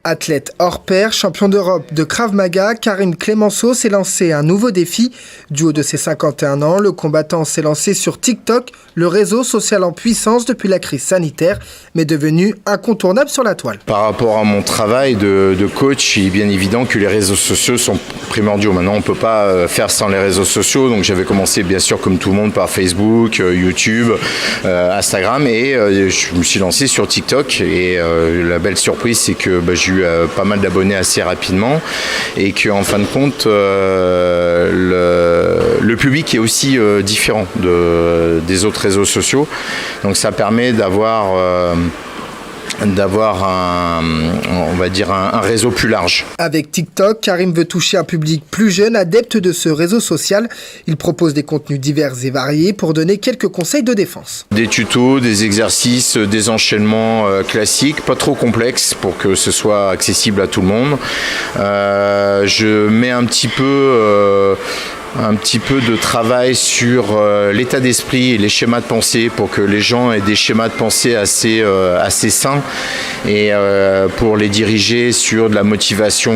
Athlète hors pair, champion d'Europe de Krav Maga, Karim Clemenceau s'est lancé un nouveau défi. Du haut de ses 51 ans, le combattant s'est lancé sur TikTok, le réseau social en puissance depuis la crise sanitaire, mais devenu incontournable sur la toile. Par rapport à mon travail de coach, il est bien évident que les réseaux sociaux sont primordiaux. Maintenant, on ne peut pas faire sans les réseaux sociaux. Donc j'avais commencé bien sûr comme tout le monde par Facebook, YouTube, Instagram et je me suis lancé sur TikTok. Et la belle surprise, c'est que j'ai eu pas mal d'abonnés assez rapidement et qu'en fin de compte, le public est aussi différent des autres réseaux sociaux. Donc ça permet d'avoir un réseau plus large. Avec TikTok, Karim veut toucher un public plus jeune, adepte de ce réseau social. Il propose des contenus divers et variés pour donner quelques conseils de défense. Des tutos, des exercices, des enchaînements classiques, pas trop complexes pour que ce soit accessible à tout le monde. Je mets un petit peu de travail sur l'état d'esprit et les schémas de pensée pour que les gens aient des schémas de pensée assez sains et pour les diriger sur de la motivation,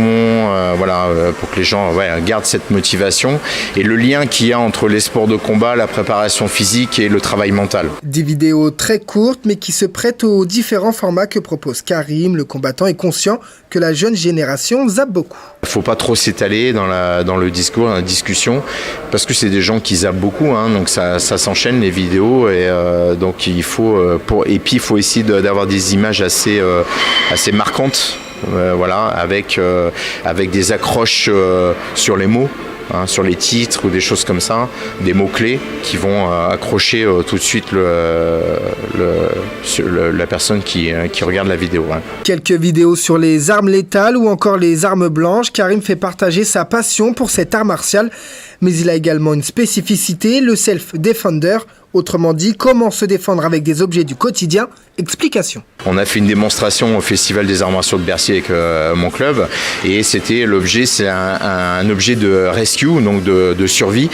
pour que les gens gardent cette motivation et le lien qu'il y a entre les sports de combat, la préparation physique et le travail mental. Des vidéos très courtes mais qui se prêtent aux différents formats que propose Karim. Le combattant est conscient que la jeune génération zappe beaucoup. Il ne faut pas trop s'étaler dans le discours, dans la discussion, parce que c'est des gens qui zappent beaucoup, donc ça s'enchaîne les vidéos et donc il faut il faut essayer d'avoir des images assez marquantes, avec des accroches sur les mots. Sur les titres ou des choses comme ça, des mots-clés qui vont accrocher tout de suite la personne qui regarde la vidéo. Quelques vidéos sur les armes létales ou encore les armes blanches. Karim fait partager sa passion pour cet art martial, mais il a également une spécificité, le self-defender. Autrement dit, comment se défendre avec des objets du quotidien. Explication. On a fait une démonstration au Festival des Arts Martiaux de Bercy avec mon club et c'est un objet de rescue, donc de survie,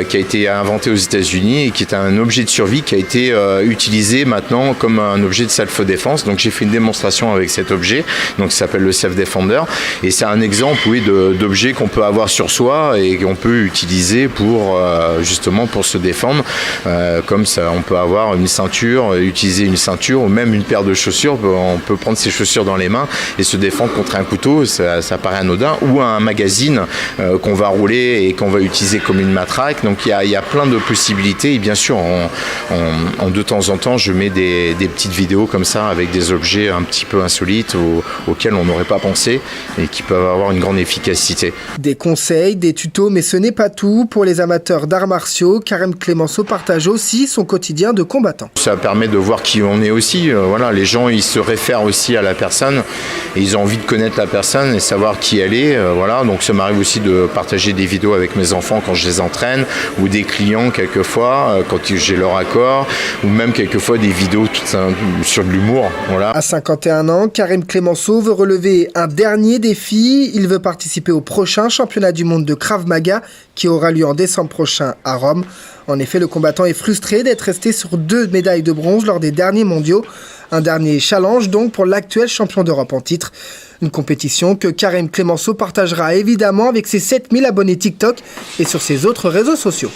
qui a été inventé aux États-Unis et qui est un objet de survie qui a été utilisé maintenant comme un objet de self-défense. Donc j'ai fait une démonstration avec cet objet, donc ça s'appelle le self-defender et c'est un exemple, d'objet qu'on peut avoir sur soi et qu'on peut utiliser pour se défendre. Comme ça, on peut avoir une ceinture, utiliser une ceinture ou même une paire de chaussures. On peut prendre ses chaussures dans les mains et se défendre contre un couteau, ça paraît anodin, ou un magazine qu'on va rouler et qu'on va utiliser comme une matraque. Donc il y a plein de possibilités et bien sûr, de temps en temps, je mets des petites vidéos comme ça avec des objets un petit peu insolites auxquels on n'aurait pas pensé et qui peuvent avoir une grande efficacité. Des conseils, des tutos, mais ce n'est pas tout. Pour les amateurs d'arts martiaux, Karim Clemenceau partage aussi son quotidien de combattant. Ça permet de voir qui on est aussi. Les gens ils se réfèrent aussi à la personne et ils ont envie de connaître la personne et savoir qui elle est. Donc ça m'arrive aussi de partager des vidéos avec mes enfants quand je les entraîne ou des clients quelquefois quand j'ai leur accord ou même quelquefois des vidéos sur de l'humour. À 51 ans, Karim Clemenceau veut relever un dernier défi. Il veut participer au prochain championnat du monde de Krav Maga qui aura lieu en décembre prochain à Rome. En effet, le combattant est frustré d'être resté sur 2 médailles de bronze lors des derniers mondiaux. Un dernier challenge donc pour l'actuel champion d'Europe en titre. Une compétition que Karim Clemenceau partagera évidemment avec ses 7000 abonnés TikTok et sur ses autres réseaux sociaux.